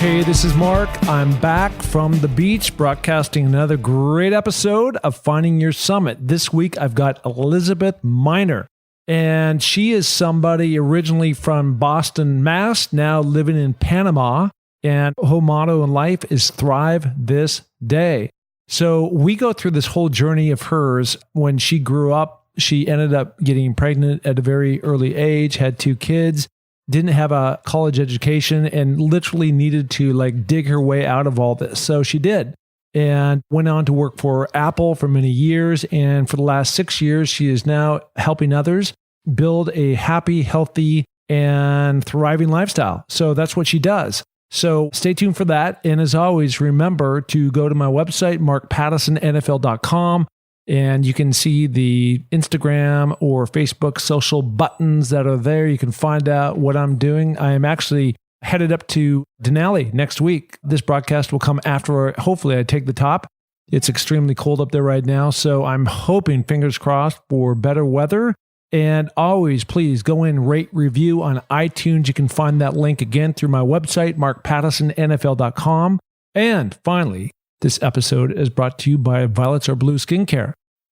Hey, this is Mark. I'm back from the beach broadcasting another great episode of Finding Your Summit. This week, I've got Elizabeth Miner, and she is somebody originally from Boston, Mass, now living in Panama, and her motto in life is Thrive This Day. So we go through this whole journey of hers. When she grew up, she ended up getting pregnant at a very early age, had 2 kids, didn't have a college education, and literally needed to dig her way out of all this. So she did, and went on to work for Apple for many years. And for the last 6 years, she is now helping others build a happy, healthy, and thriving lifestyle. So that's what she does. So stay tuned for that. And as always, remember to go to my website, markpattisonnfl.com. And you can see the Instagram or Facebook social buttons that are there. You can find out what I'm doing. I am actually headed up to Denali next week. This broadcast will come after, hopefully, I take the top. It's extremely cold up there right now. So I'm hoping, fingers crossed, for better weather. And always, please go in, rate, review on iTunes. You can find that link again through my website, markpattisonnfl.com. And finally, this episode is brought to you by Violets Are Blue Skincare.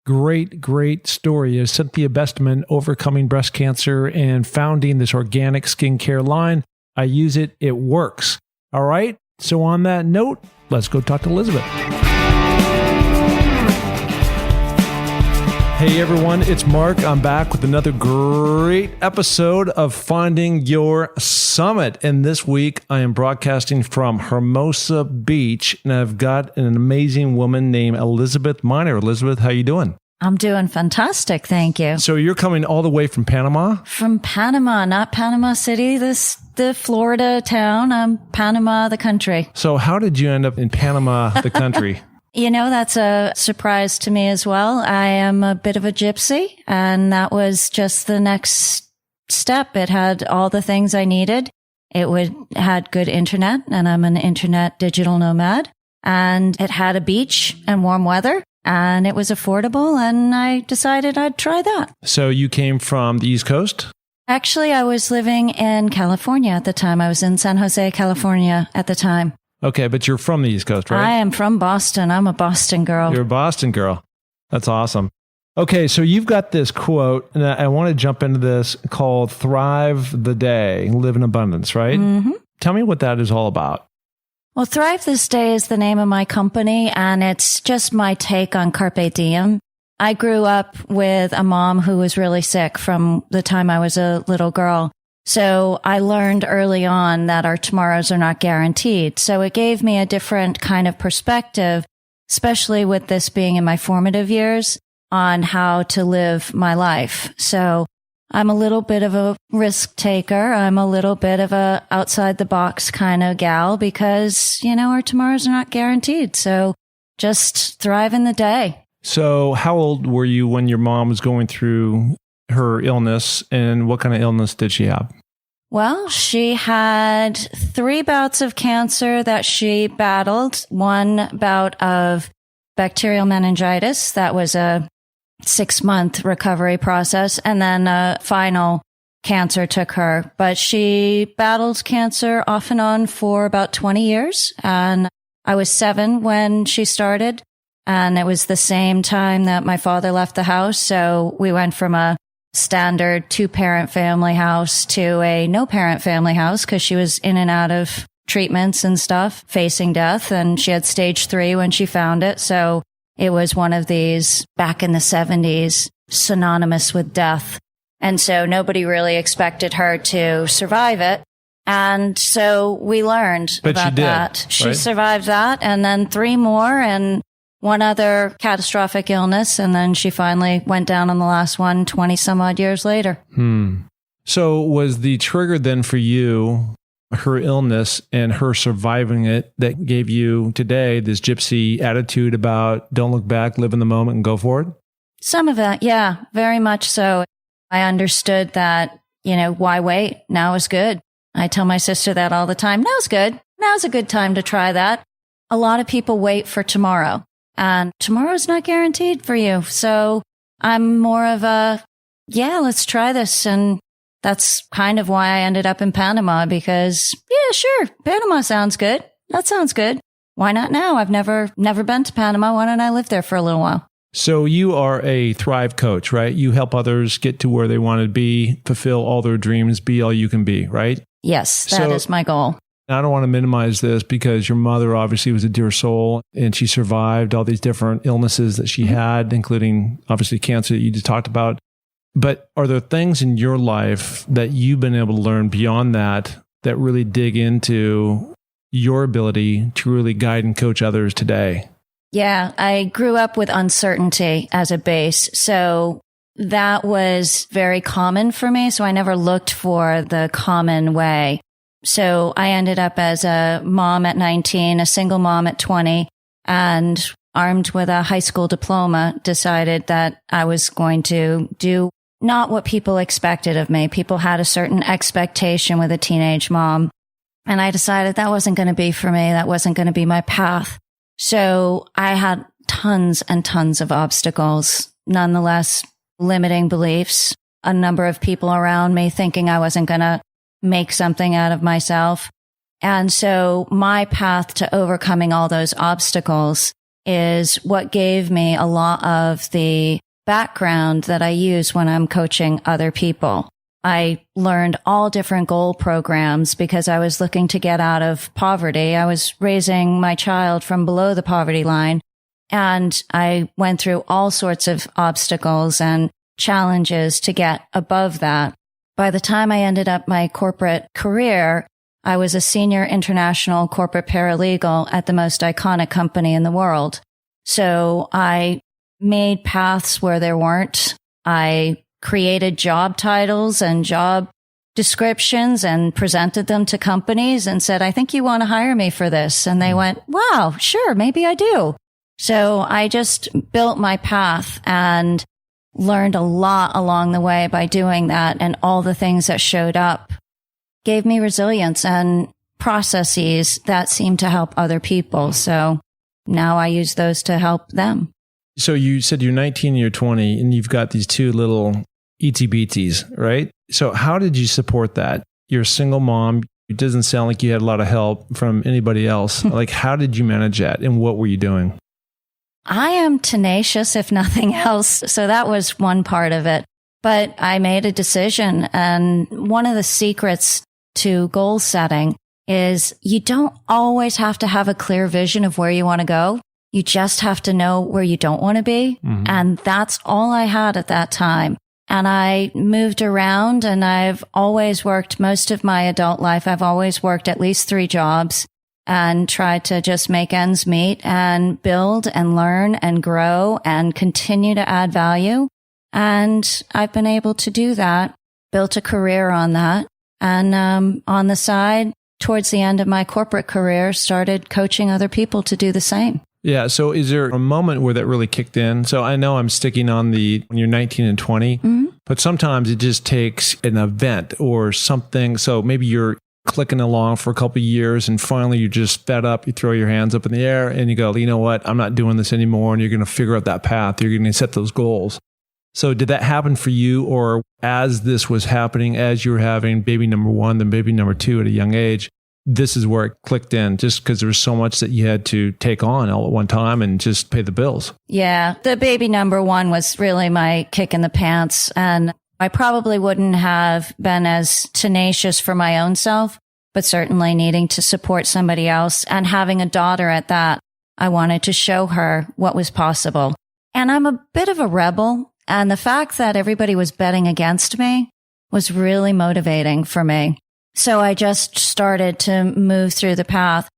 Great story is Cynthia Bestman overcoming breast cancer and founding this organic skincare line. I use it. It works. All right. So on that note, let's go talk to Elizabeth. Hey everyone, it's Mark. I'm back with another great episode of Finding Your Summit. And this week I am broadcasting from Hermosa Beach, and I've got an amazing woman named Elizabeth Miner. Elizabeth, how you doing? I'm doing fantastic, thank you. So you're coming all the way from Panama? From Panama, not Panama City, the Florida town. Panama, the country. So how did you end up in Panama, the country? You know, that's a surprise to me as well. I am a bit of a gypsy, and that was just the next step. It had all the things I needed. It had good internet, and I'm an internet digital nomad. And it had a beach and warm weather, and it was affordable, and I decided I'd try that. So you came from the East Coast? Actually, I was living in California at the time. I was in San Jose, California at the time. Okay, but you're from the East Coast, right? I am from Boston. I'm a Boston girl. You're a Boston girl. That's awesome. Okay, so you've got this quote, and I want to jump into this, called Thrive the Day, Live in Abundance, right? Mm-hmm. Tell me what that is all about. Well, Thrive This Day is the name of my company, and it's just my take on Carpe Diem. I grew up with a mom who was really sick from the time I was a little girl. So I learned early on that our tomorrows are not guaranteed. So it gave me a different kind of perspective, especially with this being in my formative years, on how to live my life. So I'm a little bit of a risk taker. I'm a little bit of a outside the box kind of gal because, our tomorrows are not guaranteed. So just thrive in the day. So how old were you when your mom was going through her illness, and what kind of illness did she have? Well, she had 3 bouts of cancer that she battled. 1 bout of bacterial meningitis. That was a 6-month recovery process. And then a final cancer took her. But she battled cancer off and on for about 20 years. And I was 7 when she started. And it was the same time that my father left the house. So we went from a standard 2-parent family house to a no-parent family house because she was in and out of treatments and stuff, facing death. And she had stage 3 when she found it. So it was one of these back in the 70s, synonymous with death. And so nobody really expected her to survive it. And so we learned about that. She survived that, and then 3 more, and 1 other catastrophic illness, and then she finally went down on the last one 20 some odd years later. So was the trigger then for you her illness and her surviving it that gave you today this gypsy attitude about don't look back, live in the moment and go forward? Some of that, yeah, very much so. I understood that, why wait? Now is good. I tell my sister that all the time. Now's good. Now's a good time to try that. A lot of people wait for tomorrow. And tomorrow's not guaranteed for you. So I'm more of a, let's try this. And that's kind of why I ended up in Panama because, yeah, sure, Panama sounds good. That sounds good. Why not now? I've never been to Panama. Why don't I live there for a little while? So you are a Thrive coach, right? You help others get to where they want to be, fulfill all their dreams, be all you can be, right? Yes, that is my goal. I don't want to minimize this because your mother obviously was a dear soul and she survived all these different illnesses that she had, including obviously cancer that you just talked about. But are there things in your life that you've been able to learn beyond that that really dig into your ability to really guide and coach others today? Yeah, I grew up with uncertainty as a base. So that was very common for me. So I never looked for the common way. So I ended up as a mom at 19, a single mom at 20, and armed with a high school diploma, decided that I was going to do not what people expected of me. People had a certain expectation with a teenage mom. And I decided that wasn't going to be for me. That wasn't going to be my path. So I had tons and tons of obstacles, nonetheless, limiting beliefs, a number of people around me thinking I wasn't going to make something out of myself. And so my path to overcoming all those obstacles is what gave me a lot of the background that I use when I'm coaching other people. I learned all different goal programs because I was looking to get out of poverty. I was raising my child from below the poverty line, and I went through all sorts of obstacles and challenges to get above that. By the time I ended up my corporate career, I was a senior international corporate paralegal at the most iconic company in the world. So I made paths where there weren't. I created job titles and job descriptions and presented them to companies and said, I think you want to hire me for this. And they went, wow, sure, maybe I do. So I just built my path and learned a lot along the way by doing that. And all the things that showed up gave me resilience and processes that seemed to help other people. So now I use those to help them. So you said you're 19, you're 20, and you've got these two little itsy beatsies, right? So how did you support that? You're a single mom. It doesn't sound like you had a lot of help from anybody else. Like, how did you manage that? And what were you doing? I am tenacious, if nothing else. So that was one part of it. But I made a decision. And one of the secrets to goal setting is you don't always have to have a clear vision of where you want to go. You just have to know where you don't want to be. Mm-hmm. And that's all I had at that time. And I moved around, and I've always worked most of my adult life. I've always worked at least 3 jobs and tried to just make ends meet and build and learn and grow and continue to add value. And I've been able to do that, built a career on that. And on the side, towards the end of my corporate career, started coaching other people to do the same. Yeah. So is there a moment where that really kicked in? So I know I'm sticking on when you're 19 and 20, but sometimes it just takes an event or something. So maybe you're clicking along for a couple of years and finally you're just fed up. You throw your hands up in the air and you go, you know what? I'm not doing this anymore. And you're going to figure out that path. You're going to set those goals. So did that happen for you? Or as this was happening, as you were having baby number 1, then baby number 2 at a young age, this is where it clicked in, just because there was so much that you had to take on all at one time and just pay the bills. Yeah. The baby number 1 was really my kick in the pants. And I probably wouldn't have been as tenacious for my own self, but certainly needing to support somebody else and having a daughter at that. I wanted to show her what was possible. And I'm a bit of a rebel. And the fact that everybody was betting against me was really motivating for me. So I just started to move through the path.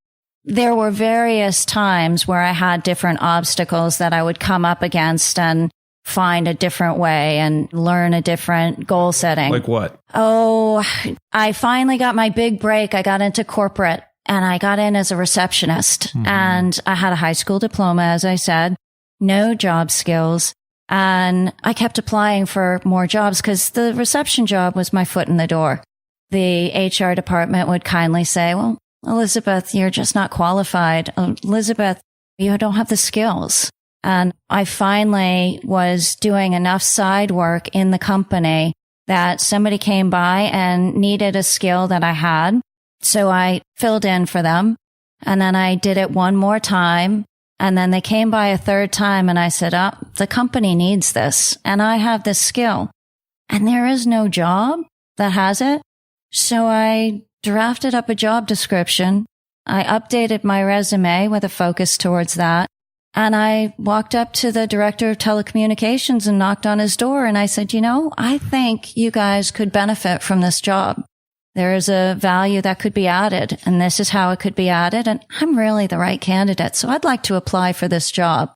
There were various times where I had different obstacles that I would come up against and find a different way and learn a different goal setting. Like what? Oh, I finally got my big break. I got into corporate and I got in as a receptionist. And I had a high school diploma, as I said, no job skills. And I kept applying for more jobs because the reception job was my foot in the door. The HR department would kindly say, well, Elizabeth, you're just not qualified. Elizabeth, you don't have the skills. And I finally was doing enough side work in the company that somebody came by and needed a skill that I had. So I filled in for them. And then I did it one more time. And then they came by a third time and I said, oh, the company needs this and I have this skill. And there is no job that has it. So I drafted up a job description. I updated my resume with a focus towards that. And I walked up to the director of telecommunications and knocked on his door. And I said, I think you guys could benefit from this job. There is a value that could be added, and this is how it could be added. And I'm really the right candidate. So I'd like to apply for this job.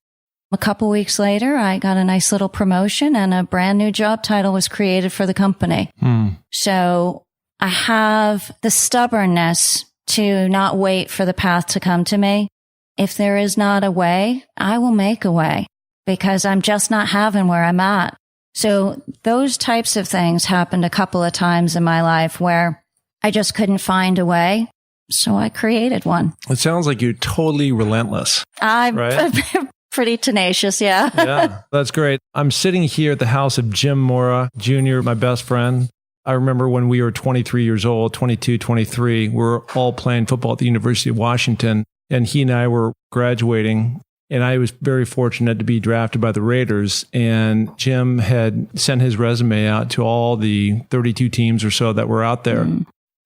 A couple weeks later, I got a nice little promotion and a brand new job title was created for the company. So I have the stubbornness to not wait for the path to come to me. If there is not a way, I will make a way because I'm just not having where I'm at. So those types of things happened a couple of times in my life where I just couldn't find a way. So I created one. It sounds like you're totally relentless. I'm right? pretty tenacious. Yeah. Yeah, that's great. I'm sitting here at the house of Jim Mora Jr., my best friend. I remember when we were 23 years old, 22, 23, we were all playing football at the University of Washington. And he and I were graduating. And I was very fortunate to be drafted by the Raiders. And Jim had sent his resume out to all the 32 teams or so that were out there.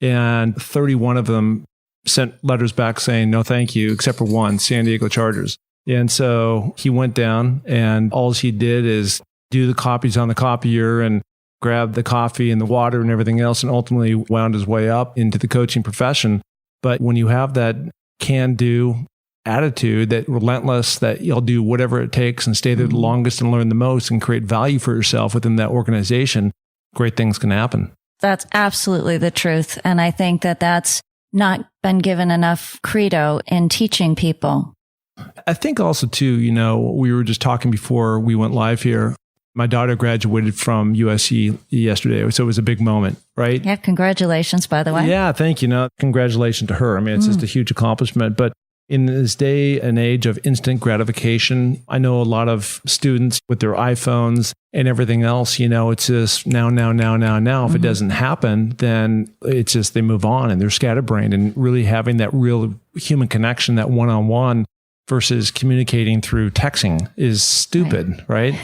And 31 of them sent letters back saying, no, thank you, except for one, San Diego Chargers. And so he went down and all he did is do the copies on the copier and grab the coffee and the water and everything else and ultimately wound his way up into the coaching profession. But when you have that can-do attitude, that relentless, that you'll do whatever it takes and stay there the longest and learn the most and create value for yourself within that organization, great things can happen. That's absolutely the truth. And I think that that's not been given enough credo in teaching people. I think also too, we were just talking before we went live here. My daughter graduated from USC yesterday, so it was a big moment, right? Yeah, congratulations, by the way. Yeah, thank you. Congratulations to her. I mean, it's just a huge accomplishment. But in this day and age of instant gratification, I know a lot of students with their iPhones and everything else, it's just now. If it doesn't happen, then it's just they move on and they're scatterbrained, and really having that real human connection, that one-on-one versus communicating through texting is stupid, right?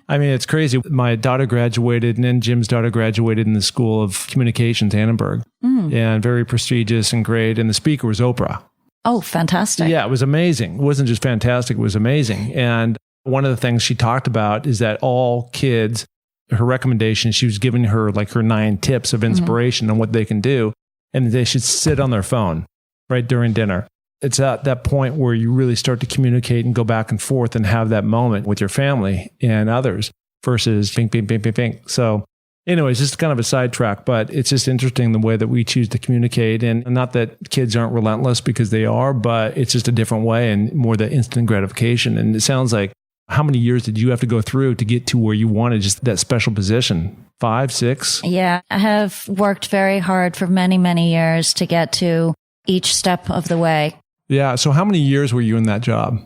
I mean, it's crazy. My daughter graduated, and then Jim's daughter graduated in the School of Communications, Annenberg, and very prestigious and great. And the speaker was Oprah. Oh, fantastic. Yeah, it was amazing. It wasn't just fantastic, it was amazing. And one of the things she talked about is that all kids, her recommendation, she was giving her like her 9 tips of inspiration on what they can do. And they should sit on their phone right during dinner. It's at that point where you really start to communicate and go back and forth and have that moment with your family and others versus bing, bing, bing, bing, bing. So anyways, just kind of a sidetrack, but it's just interesting the way that we choose to communicate. And not that kids aren't relentless, because they are, but it's just a different way and more the instant gratification. And it sounds like, how many years did you have to go through to get to where you wanted, just that special position? 5, 6? Yeah, I have worked very hard for many, many years to get to each step of the way. Yeah. So how many years were you in that job?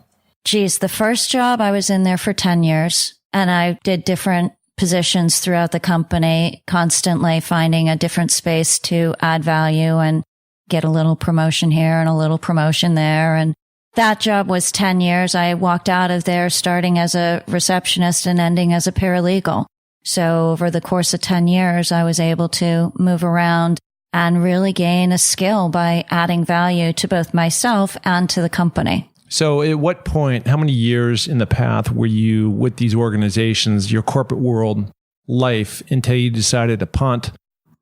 Geez, the first job, I was in there for 10 years and I did different positions throughout the company, constantly finding a different space to add value and get a little promotion here and a little promotion there. And that job was 10 years. I walked out of there starting as a receptionist and ending as a paralegal. So over the course of 10 years, I was able to move around and really gain a skill by adding value to both myself and to the company. So at what point, how many years in the path were you with these organizations, your corporate world life, until you decided to punt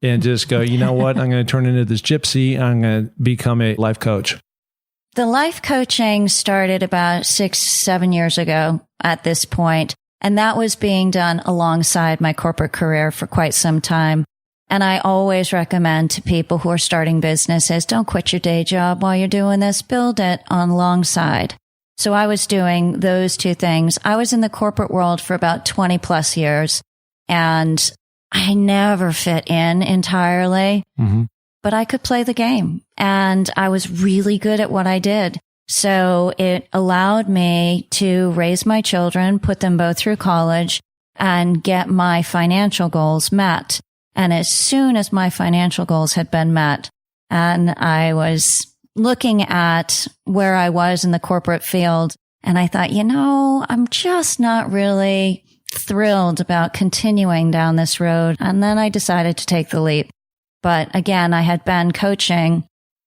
and just go, you know what, I'm going to turn into this gypsy. I'm going to become a life coach. The life coaching started about 6, 7 years ago at this point, and that was being done alongside my corporate career for quite some time. And I always recommend to people who are starting businesses, don't quit your day job while you're doing this, build it on alongside. So I was doing those two things. I was in the corporate world for about 20 plus years, and I never fit in entirely, but I could play the game and I was really good at what I did. So it allowed me to raise my children, put them both through college, and get my financial goals met. And as soon as my financial goals had been met and I was looking at where I was in the corporate field, and I thought, I'm just not really thrilled about continuing down this road. And then I decided to take the leap. But again, I had been coaching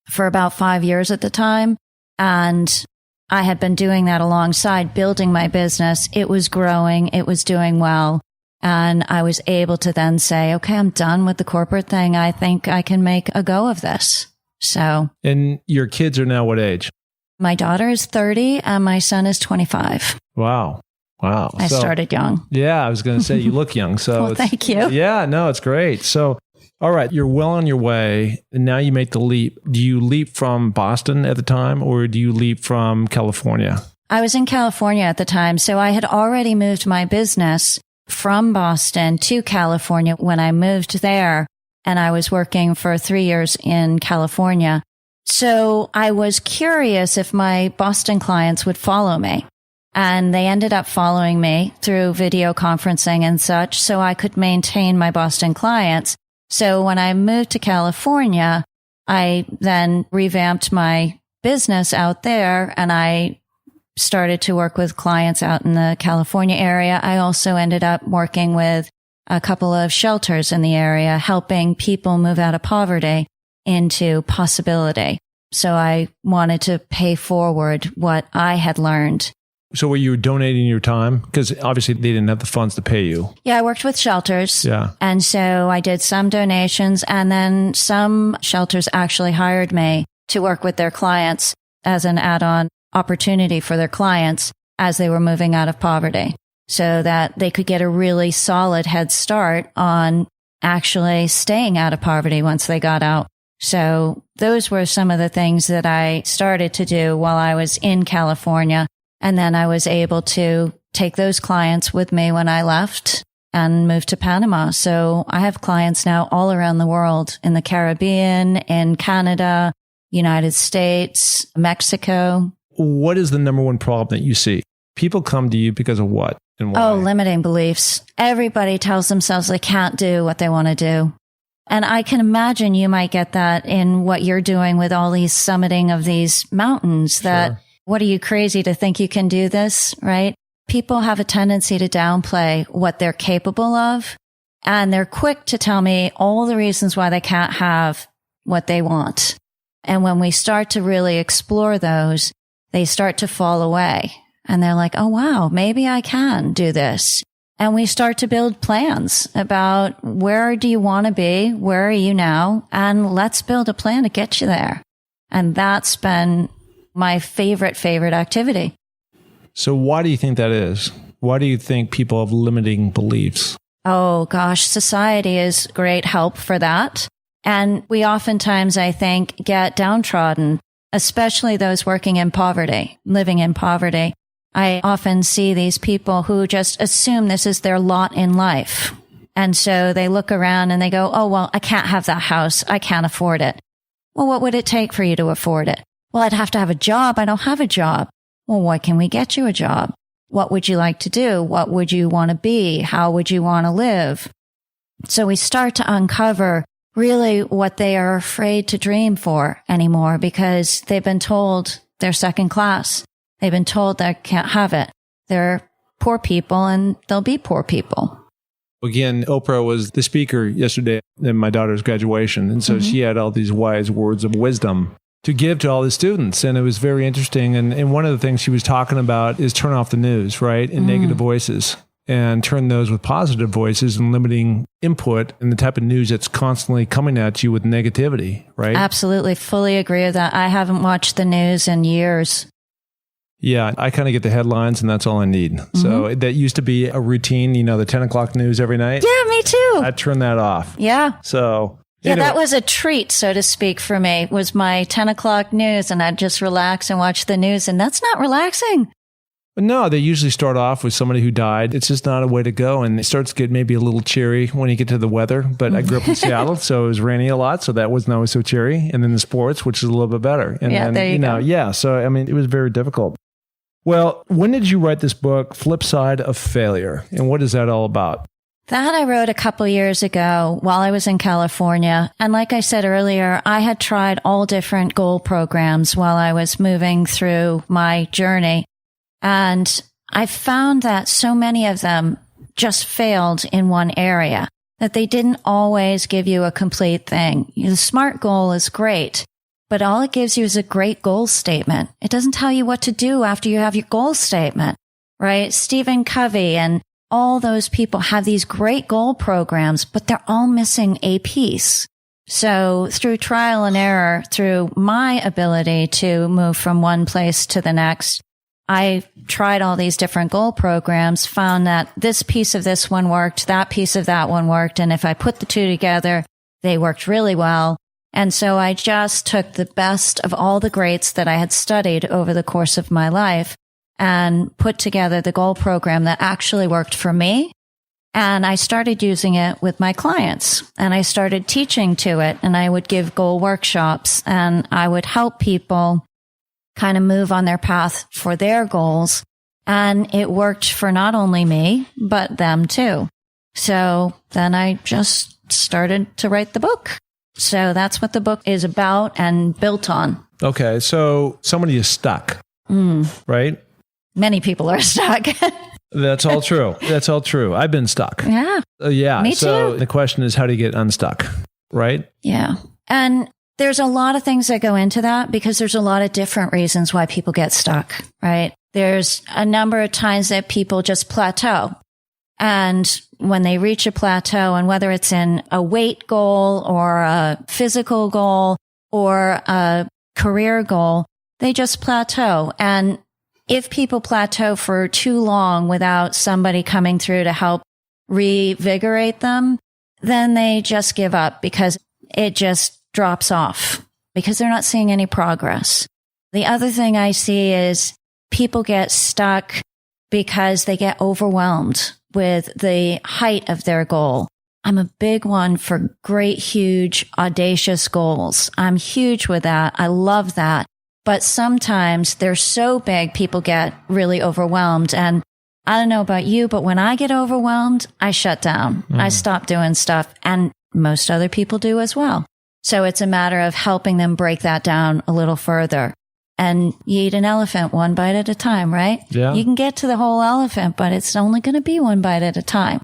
for about 5 years at the time, and I had been doing that alongside building my business. It was growing. It was doing well. And I was able to then say, okay, I'm done with the corporate thing. I think I can make a go of this. So. And your kids are now what age? My daughter is 30 and my son is 25. Wow. I started young. Yeah, I was going to say you look young. So well, thank you. Yeah, no, it's great. So, all right, you're well on your way, and now you make the leap. Do you leap from Boston at the time, or do you leap from California? I was in California at the time, so I had already moved my business from Boston to California when I moved there, and I was working for 3 years in California. So I was curious if my Boston clients would follow me. And they ended up following me through video conferencing and such, so I could maintain my Boston clients. So when I moved to California, I then revamped my business out there, and I started to work with clients out in the California area. I also ended up working with a couple of shelters in the area, helping people move out of poverty into possibility. So I wanted to pay forward what I had learned. So were you donating your time? Because obviously they didn't have the funds to pay you. Yeah, I worked with shelters. Yeah. And so I did some donations, and then some shelters actually hired me to work with their clients as an add-on opportunity for their clients as they were moving out of poverty, so that they could get a really solid head start on actually staying out of poverty once they got out. So those were some of the things that I started to do while I was in California. And then I was able to take those clients with me when I left and moved to Panama. So I have clients now all around the world, in the Caribbean, in Canada, United States, Mexico. What is the number one problem that you see? People come to you because of what and why? Oh, limiting beliefs. Everybody tells themselves they can't do what they want to do. And I can imagine you might get that in what you're doing with all these summiting of these mountains, that Sure. What are you, crazy to think you can do this, right? People have a tendency to downplay what they're capable of, and they're quick to tell me all the reasons why they can't have what they want. And when we start to really explore those, they start to fall away, and they're like, oh, wow, maybe I can do this. And we start to build plans about where do you want to be? Where are you now? And let's build a plan to get you there. And that's been my favorite activity. So why do you think that is? Why do you think people have limiting beliefs? Oh, gosh, society is great help for that. And we oftentimes, I think, get downtrodden, especially those working in poverty, living in poverty. I often see these people who just assume this is their lot in life. And so they look around and they go, oh, well, I can't have that house. I can't afford it. Well, what would it take for you to afford it? Well, I'd have to have a job. I don't have a job. Well, why can we get you a job? What would you like to do? What would you want to be? How would you want to live? So we start to uncover really what they are afraid to dream for anymore, because they've been told they're second class. They've been told they can't have it. They're poor people, and they'll be poor people. Again, Oprah was the speaker yesterday at my daughter's graduation. And so she had all these wise words of wisdom to give to all the students. And it was very interesting. And one of the things she was talking about is turn off the news, right? And negative voices, and turn those with positive voices, and limiting input and the type of news that's constantly coming at you with negativity, right? Absolutely. Fully agree with that. I haven't watched the news in years. Yeah, I kind of get the headlines, and that's all I need. So that used to be a routine, the 10 o'clock news every night. Yeah, me too. I turned that off. Yeah. So... Yeah, that was a treat, so to speak, for me, was my 10 o'clock news, and I'd just relax and watch the news, and that's not relaxing. No, they usually start off with somebody who died. It's just not a way to go, and it starts to get maybe a little cheery when you get to the weather, but I grew up in Seattle, so it was rainy a lot, so that wasn't always so cheery, and then the sports, which is a little bit better. And yeah, then, there you go. Yeah, so, it was very difficult. Well, when did you write this book, Flip Side of Failure, and what is that all about? That I wrote a couple years ago while I was in California. And like I said earlier, I had tried all different goal programs while I was moving through my journey. And I found that so many of them just failed in one area, that they didn't always give you a complete thing. The SMART goal is great, but all it gives you is a great goal statement. It doesn't tell you what to do after you have your goal statement, right? Stephen Covey and all those people have these great goal programs, but they're all missing a piece. So through trial and error, through my ability to move from one place to the next, I tried all these different goal programs, found that this piece of this one worked, that piece of that one worked. And if I put the two together, they worked really well. And so I just took the best of all the greats that I had studied over the course of my life and put together the goal program that actually worked for me. And I started using it with my clients, and I started teaching to it, and I would give goal workshops, and I would help people kind of move on their path for their goals. And it worked for not only me, but them too. So then I just started to write the book. So that's what the book is about and built on. Okay. So somebody is stuck, right? Many people are stuck. That's all true. That's all true. I've been stuck. Yeah. Yeah. Me so too. The question is, how do you get unstuck? Right? Yeah. And there's a lot of things that go into that because there's a lot of different reasons why people get stuck, right? There's a number of times that people just plateau. And when they reach a plateau, and whether it's in a weight goal or a physical goal or a career goal, they just plateau. And if people plateau for too long without somebody coming through to help revigorate them, then they just give up because it just drops off because they're not seeing any progress. The other thing I see is people get stuck because they get overwhelmed with the height of their goal. I'm a big one for great, huge, audacious goals. I'm huge with that. I love that. But sometimes they're so big, people get really overwhelmed. And I don't know about you, but when I get overwhelmed, I shut down. I stop doing stuff. And most other people do as well. So it's a matter of helping them break that down a little further. And you eat an elephant one bite at a time, right? Yeah. You can get to the whole elephant, but it's only going to be one bite at a time.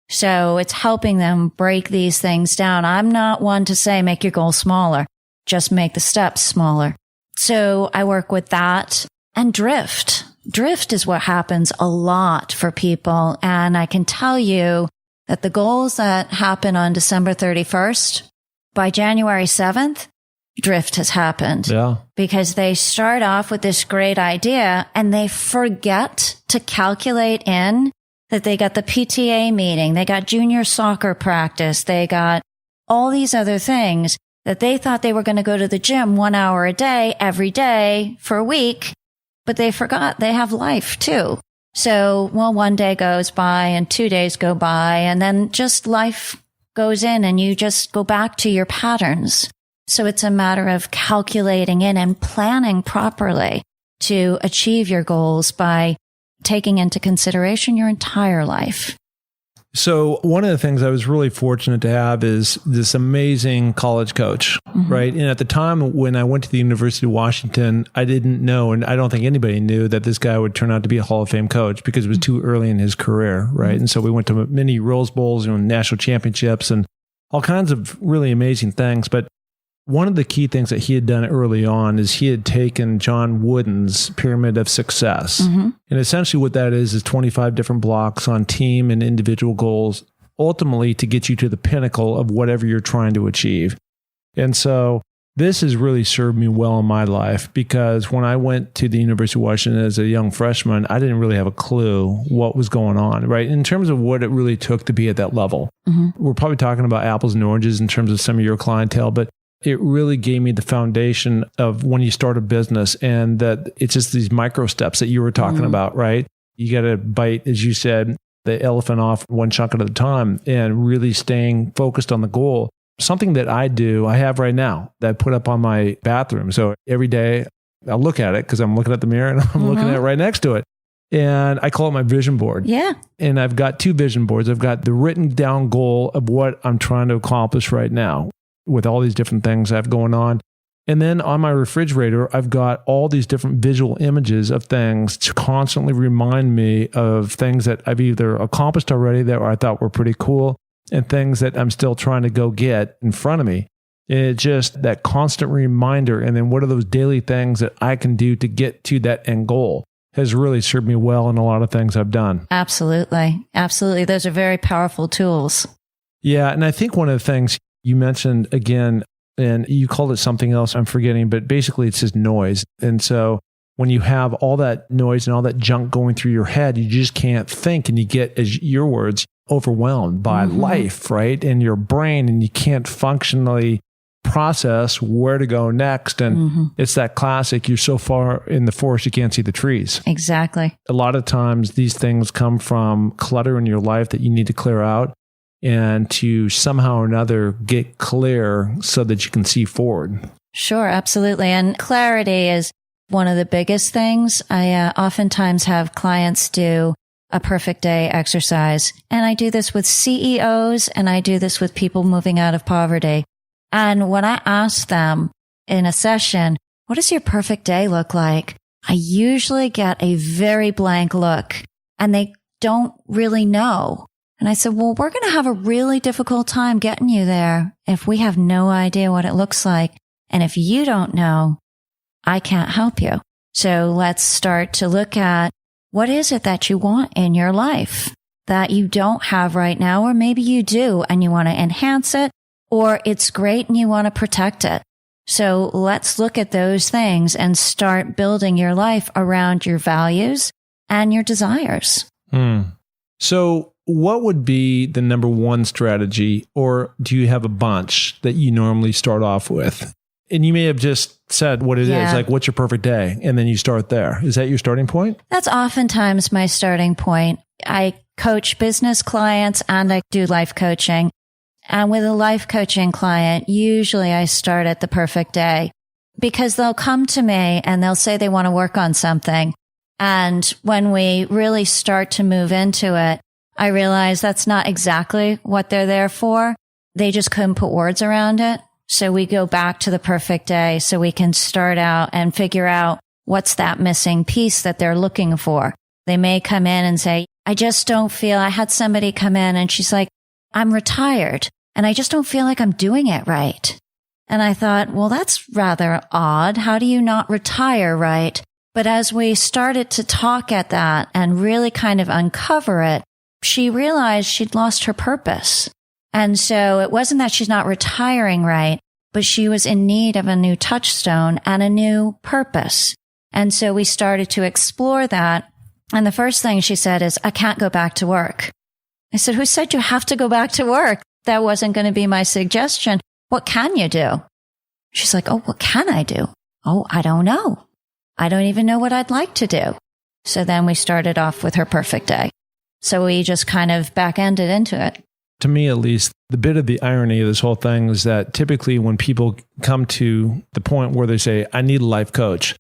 So it's helping them break these things down. I'm not one to say, make your goal smaller. Just make the steps smaller. So I work with that and drift. Drift is what happens a lot for people. And I can tell you that the goals that happen on December 31st, by January 7th, drift has happened. Yeah. Because they start off with this great idea and they forget to calculate in that they got the PTA meeting, they got junior soccer practice, they got all these other things that they thought they were going to go to the gym 1 hour a day, every day for a week, but they forgot they have life too. So, well, 1 day goes by and 2 days go by, and then just life goes in and you just go back to your patterns. So it's a matter of calculating in and planning properly to achieve your goals by taking into consideration your entire life. So one of the things I was really fortunate to have is this amazing college coach, right? And at the time when I went to the University of Washington, I didn't know, and I don't think anybody knew that this guy would turn out to be a Hall of Fame coach because it was too early in his career, right? And so we went to many Rose Bowls and national championships and all kinds of really amazing things. But one of the key things that he had done early on is he had taken John Wooden's Pyramid of Success. And essentially what that is 25 different blocks on team and individual goals, ultimately to get you to the pinnacle of whatever you're trying to achieve. And so this has really served me well in my life because when I went to the University of Washington as a young freshman, I didn't really have a clue what was going on, right? In terms of what it really took to be at that level. We're probably talking about apples and oranges in terms of some of your clientele, but it really gave me the foundation of when you start a business, and that it's just these micro steps that you were talking about, right? You got to bite, as you said, the elephant off one chunk at a time and really staying focused on the goal. Something that I do, I have right now that I put up on my bathroom. So every day I'll look at it because I'm looking at the mirror and I'm looking at it right next to it. And I call it my vision board. Yeah. And I've got 2 vision boards. I've got the written down goal of what I'm trying to accomplish right now with all these different things I have going on. And then on my refrigerator, I've got all these different visual images of things to constantly remind me of things that I've either accomplished already that I thought were pretty cool and things that I'm still trying to go get in front of me. And it's just that constant reminder. And then what are those daily things that I can do to get to that end goal has really served me well in a lot of things I've done. Absolutely. Absolutely. Those are very powerful tools. Yeah. And I think one of the things you mentioned again, and you called it something else, I'm forgetting, but basically it's just noise. And so when you have all that noise and all that junk going through your head, you just can't think, and you get, as your words, overwhelmed by life, right? And your brain, and you can't functionally process where to go next. And it's that classic, you're so far in the forest, you can't see the trees. Exactly. A lot of times these things come from clutter in your life that you need to clear out and to somehow or another get clear so that you can see forward. Sure, absolutely. And clarity is one of the biggest things. I oftentimes have clients do a perfect day exercise. And I do this with CEOs, and I do this with people moving out of poverty. And when I ask them in a session, what does your perfect day look like? I usually get a very blank look, and they don't really know. And I said, well, we're going to have a really difficult time getting you there if we have no idea what it looks like. And if you don't know, I can't help you. So let's start to look at what is it that you want in your life that you don't have right now, or maybe you do and you want to enhance it, or it's great and you want to protect it. So let's look at those things and start building your life around your values and your desires. So what would be the number one strategy, or do you have a bunch that you normally start off with? And you may have just said what it is, like what's your perfect day? And then you start there. Is that your starting point? That's oftentimes my starting point. I coach business clients and I do life coaching. And with a life coaching client, usually I start at the perfect day, because they'll come to me and they'll say they want to work on something. And when we really start to move into it, I realize that's not exactly what they're there for. They just couldn't put words around it. So we go back to the perfect day so we can start out and figure out what's that missing piece that they're looking for. They may come in and say, I just don't feel, I had somebody come in and she's like, I'm retired and I just don't feel like I'm doing it right. And I thought, well, that's rather odd. How do you not retire right? But as we started to talk at that and really kind of uncover it, she realized she'd lost her purpose. And so it wasn't that she's not retiring right, but she was in need of a new touchstone and a new purpose. And so we started to explore that. And the first thing she said is, I can't go back to work. I said, who said you have to go back to work? That wasn't going to be my suggestion. What can you do? She's like, oh, what can I do? Oh, I don't know. I don't even know what I'd like to do. So then we started off with her perfect day. So we just kind of back-ended into it. To me, at least, the bit of the irony of this whole thing is that typically when people come to the point where they say, I need a life coach,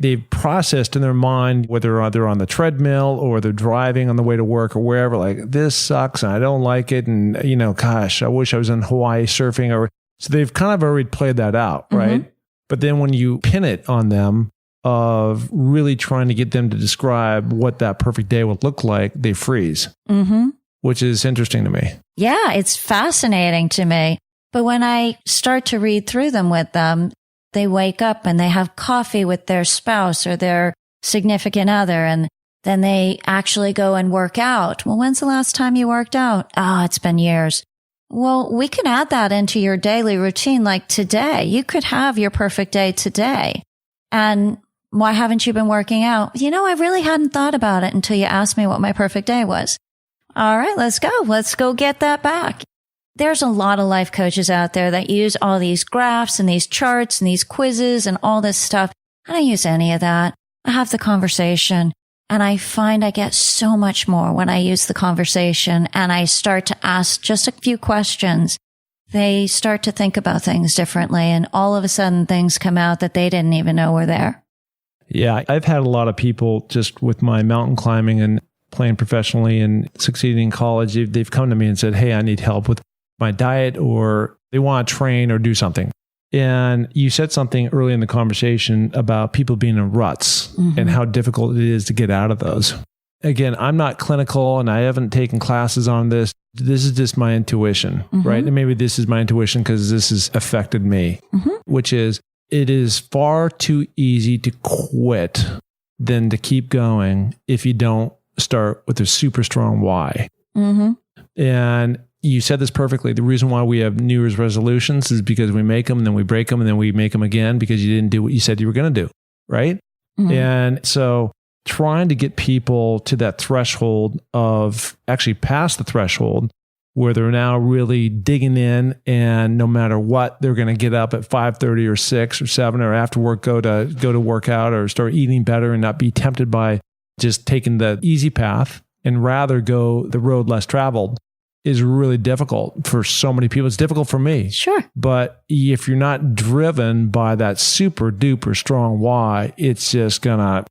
they've processed in their mind, whether they're on the treadmill or they're driving on the way to work or wherever, like, this sucks and I don't like it. And, you know, gosh, I wish I was in Hawaii surfing. So they've kind of already played that out, right? But then when you pin it on them of really trying to get them to describe what that perfect day would look like, they freeze. Which is interesting to me. Yeah, it's fascinating to me. But when I start to read through them with them, they wake up and they have coffee with their spouse or their significant other, and then they actually go and work out. Well, when's the last time you worked out? Oh, it's been years. Well, we can add that into your daily routine, like today. You could have your perfect day today. And why haven't you been working out? You know, I really hadn't thought about it until you asked me what my perfect day was. All right, let's go. Let's go get that back. There's a lot of life coaches out there that use all these graphs and these charts and these quizzes and all this stuff. I don't use any of that. I have the conversation, and I find I get so much more when I use the conversation and I start to ask just a few questions. They start to think about things differently, and all of a sudden things come out that they didn't even know were there. Yeah, I've had a lot of people just with my mountain climbing and playing professionally and succeeding in college. They've come to me and said, hey, I need help with my diet, or they want to train or do something. And you said something early in the conversation about people being in ruts and how difficult it is to get out of those. Again, I'm not clinical and I haven't taken classes on this. This is just my intuition, right? And maybe this is my intuition because this has affected me, which is it is far too easy to quit than to keep going if you don't start with a super strong why. And you said this perfectly. The reason why we have New Year's resolutions is because we make them and then we break them and then we make them again because you didn't do what you said you were going to do, right? And so trying to get people to that threshold of actually past the threshold where they're now really digging in, and no matter what, they're going to get up at 5:30 or 6 or 7 or after work, go to work out or start eating better and not be tempted by just taking the easy path and rather go the road less traveled is really difficult for so many people. It's difficult for me. Sure. But if you're not driven by that super duper strong why, it's just going to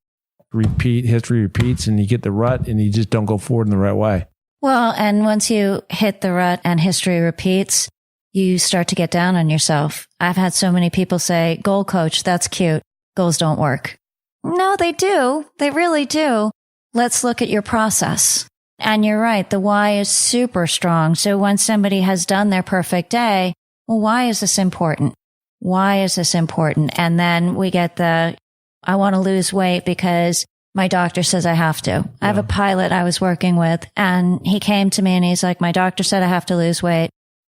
history repeats, and you get the rut and you just don't go forward in the right way. Well, and once you hit the rut and history repeats, you start to get down on yourself. I've had so many people say, goal coach, that's cute. Goals don't work. No, they do. They really do. Let's look at your process. And you're right. The why is super strong. So when somebody has done their perfect day, well, why is this important? Why is this important? And then we get I want to lose weight because my doctor says I have to. I have a pilot I was working with, and he came to me and he's like, my doctor said I have to lose weight.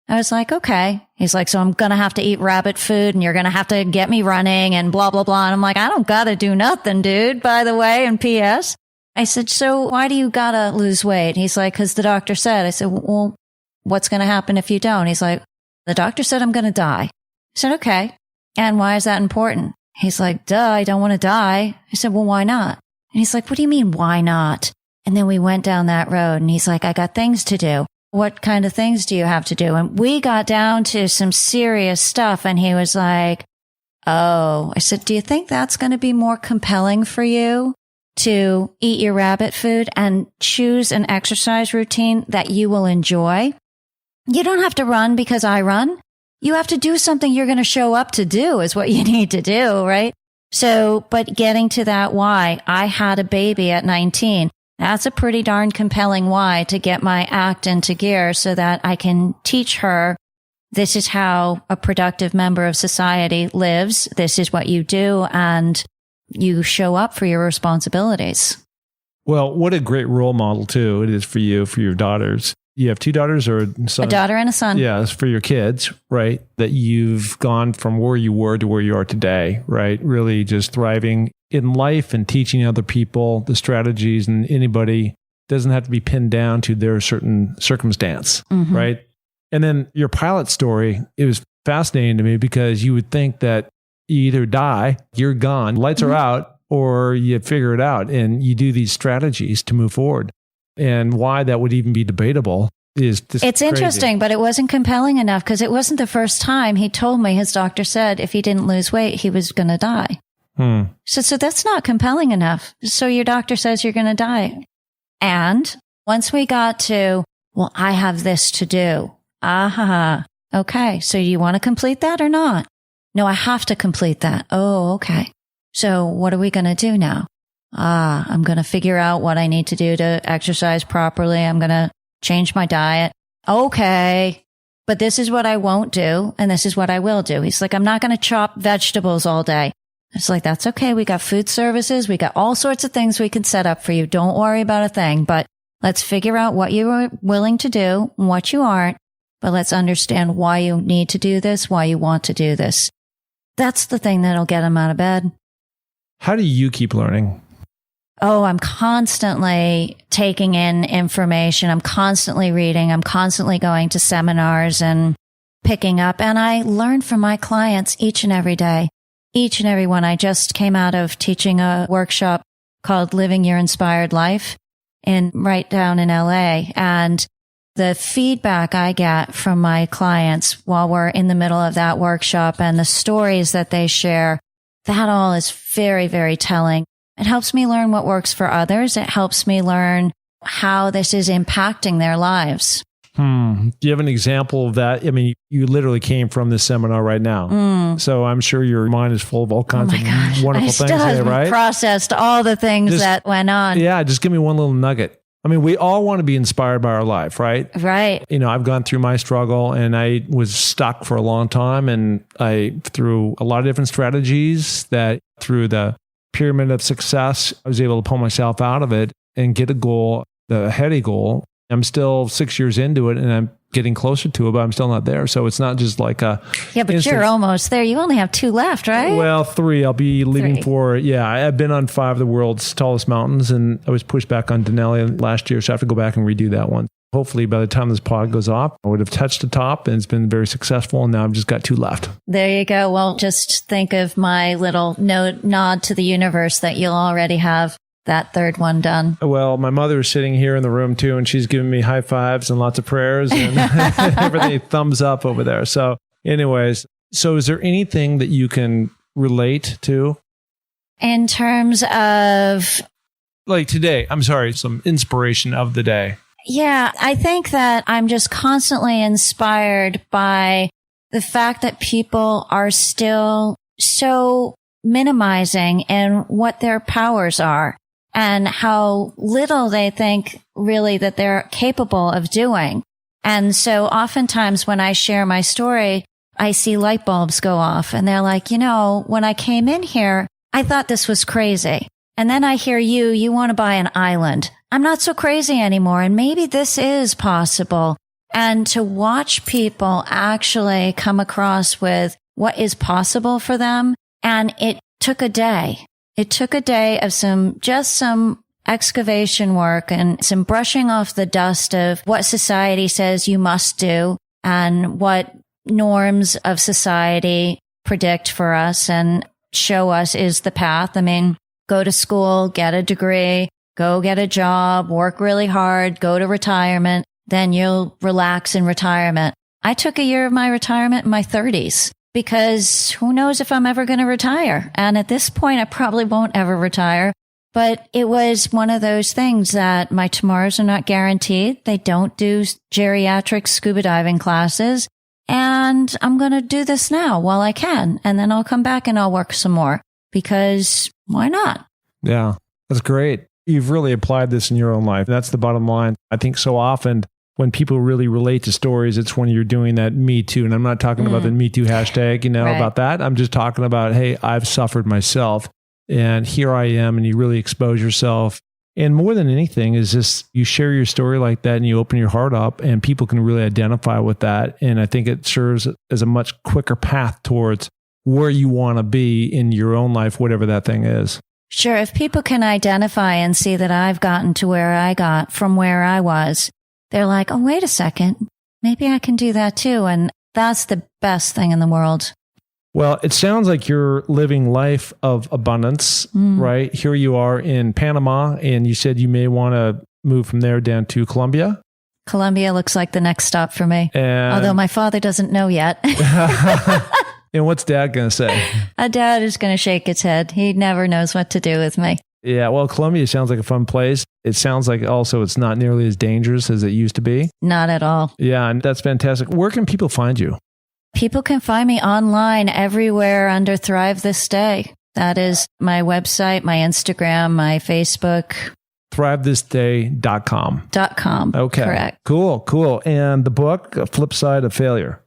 I was like, okay. He's like, so I'm going to have to eat rabbit food and you're going to have to get me running and blah, blah, blah. And I'm like, I don't got to do nothing, dude, by the way. And P.S. I said, so why do you got to lose weight? He's like, because the doctor said. I said, well, what's going to happen if you don't? He's like, the doctor said I'm going to die. I said, okay. And why is that important? He's like, duh, I don't want to die. I said, well, why not? And he's like, what do you mean, why not? And then we went down that road and he's like, I got things to do. What kind of things do you have to do? And we got down to some serious stuff. And he was like, oh, I said, do you think that's going to be more compelling for you to eat your rabbit food and choose an exercise routine that you will enjoy? You don't have to run because I run. You have to do something you're going to show up to do is what you need to do, right? So, but getting to that why, I had a baby at 19. That's a pretty darn compelling why to get my act into gear so that I can teach her this is how a productive member of society lives. This is what you do, and you show up for your responsibilities. Well, what a great role model, too, it is for you, for your daughters. You have 2 daughters or a son? A daughter and a son. Yeah, it's for your kids, right? That you've gone from where you were to where you are today, right? Really just thriving in life and teaching other people the strategies, and anybody doesn't have to be pinned down to their certain circumstance, right? And then your pilot story, it was fascinating to me because you would think that you either die, you're gone, lights are out, or you figure it out and you do these strategies to move forward. And why that would even be debatable is just It's crazy. interesting, but it wasn't compelling enough because it wasn't the first time he told me his doctor said if he didn't lose weight, he was going to die. So that's not compelling enough. So your doctor says you're going to die. And once we got to, well, I have this to do. Okay. So you want to complete that or not? No, I have to complete that. Oh, okay. So what are we going to do now? I'm going to figure out what I need to do to exercise properly. I'm going to change my diet. Okay. But this is what I won't do. And this is what I will do. He's like, I'm not going to chop vegetables all day. It's like, that's okay. We got food services. We got all sorts of things we can set up for you. Don't worry about a thing, but let's figure out what you are willing to do and what you aren't. But let's understand why you need to do this, why you want to do this. That's the thing that'll get him out of bed. How do you keep learning? Oh, I'm constantly taking in information. I'm constantly reading. I'm constantly going to seminars and picking up. And I learn from my clients each and every day. Each and every one. I just came out of teaching a workshop called Living Your Inspired Life right down in LA. And the feedback I get from my clients while we're in the middle of that workshop and the stories that they share that all is very, very telling. It helps me learn what works for others. It helps me learn how this is impacting their lives. Do you have an example of that? I mean, you literally came from this seminar right now. So I'm sure your mind is full of all kinds of wonderful things today, right? Processed all the things that went on. Yeah, just give me one little nugget. I mean, we all want to be inspired by our life, right? Right. You know, I've gone through my struggle and I was stuck for a long time. And through a lot of different strategies that through the pyramid of success, I was able to pull myself out of it and get a goal, the heady goal. I'm still 6 years into it and I'm getting closer to it, but I'm still not there. So it's not just like a... Yeah, but you're almost there. You only have 2 left, right? Well, 3. I'll be leaving for... Yeah, I've been on 5 of the world's tallest mountains and I was pushed back on Denali last year. So I have to go back and redo that one. Hopefully by the time this pod goes off, I would have touched the top and it's been very successful. And now I've just got 2 left. There you go. Well, just think of my little nod to the universe that you'll already have that 3rd one done. Well, my mother is sitting here in the room too, and she's giving me high fives and lots of prayers and everything thumbs up over there. So anyways, is there anything that you can relate to? In terms of... Like today, some inspiration of the day. Yeah, I think that I'm just constantly inspired by the fact that people are still so minimizing in what their powers are. And how little they think really that they're capable of doing. And so oftentimes when I share my story, I see light bulbs go off and they're like, when I came in here, I thought this was crazy. And then I hear you want to buy an island. I'm not so crazy anymore. And maybe this is possible. And to watch people actually come across with what is possible for them. And it took a day. It took a day of some excavation work and some brushing off the dust of what society says you must do and what norms of society predict for us and show us is the path. I mean, go to school, get a degree, go get a job, work really hard, go to retirement, then you'll relax in retirement. I took a year of my retirement in my 30s. Because who knows if I'm ever going to retire. And at this point, I probably won't ever retire. But it was one of those things that my tomorrows are not guaranteed. They don't do geriatric scuba diving classes. And I'm going to do this now while I can. And then I'll come back and I'll work some more. Because why not? Yeah, that's great. You've really applied this in your own life. That's the bottom line. I think so often when people really relate to stories, it's when you're doing that Me Too. And I'm not talking about the Me Too hashtag, right. About that. I'm just talking about, hey, I've suffered myself and here I am. And you really expose yourself. And more than anything is just you share your story like that and you open your heart up and people can really identify with that. And I think it serves as a much quicker path towards where you want to be in your own life, whatever that thing is. Sure. If people can identify and see that I've gotten to where I got from where I was, they're like, oh, wait a second, maybe I can do that too. And that's the best thing in the world. Well, it sounds like you're living life of abundance, right? Here you are in Panama, and you said you may want to move from there down to Colombia. Colombia looks like the next stop for me, although my father doesn't know yet. And what's Dad going to say? Dad is going to shake his head. He never knows what to do with me. Yeah, well, Colombia sounds like a fun place. It sounds like also it's not nearly as dangerous as it used to be. Not at all. Yeah, and that's fantastic. Where can people find you? People can find me online everywhere under Thrive This Day. That is my website, my Instagram, my Facebook. ThriveThisDay.com. .com. Okay. Correct. Cool. And the book, Flip Side of Failure.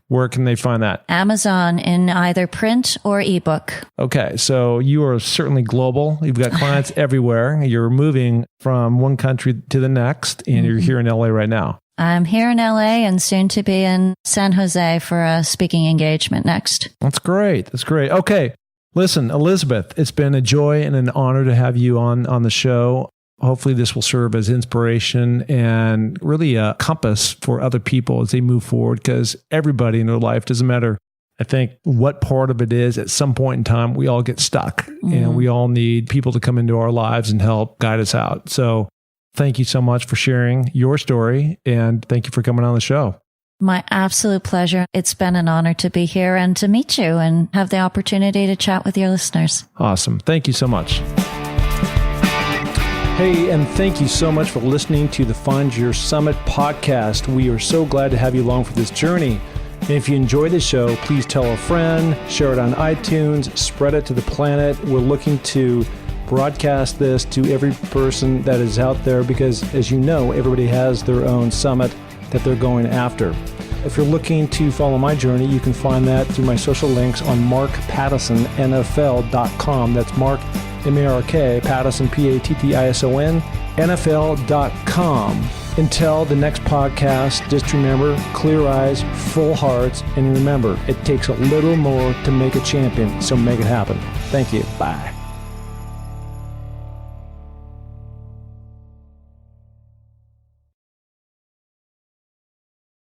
Where can they find that? Amazon in either print or ebook. Okay. So you are certainly global. You've got clients everywhere. You're moving from one country to the next, and you're here in LA right now. I'm here in LA and soon to be in San Jose for a speaking engagement next. That's great. Okay. Listen, Elizabeth, it's been a joy and an honor to have you on the show. Hopefully this will serve as inspiration and really a compass for other people as they move forward, because everybody in their life, doesn't matter, I think, what part of it is, at some point in time, we all get stuck and we all need people to come into our lives and help guide us out. So thank you so much for sharing your story and thank you for coming on the show. My absolute pleasure. It's been an honor to be here and to meet you and have the opportunity to chat with your listeners. Awesome. Thank you so much. Hey, and thank you so much for listening to the Find Your Summit podcast. We are so glad to have you along for this journey. And if you enjoy the show, please tell a friend, share it on iTunes, spread it to the planet. We're looking to broadcast this to every person that is out there because, as you know, everybody has their own summit that they're going after. If you're looking to follow my journey, you can find that through my social links on markpattisonnfl.com. That's Mark, M-A-R-K, Pattison, P-A-T-T-I-S-O-N, NFL.com. Until the next podcast, just remember, clear eyes, full hearts, and remember, it takes a little more to make a champion, so make it happen. Thank you. Bye.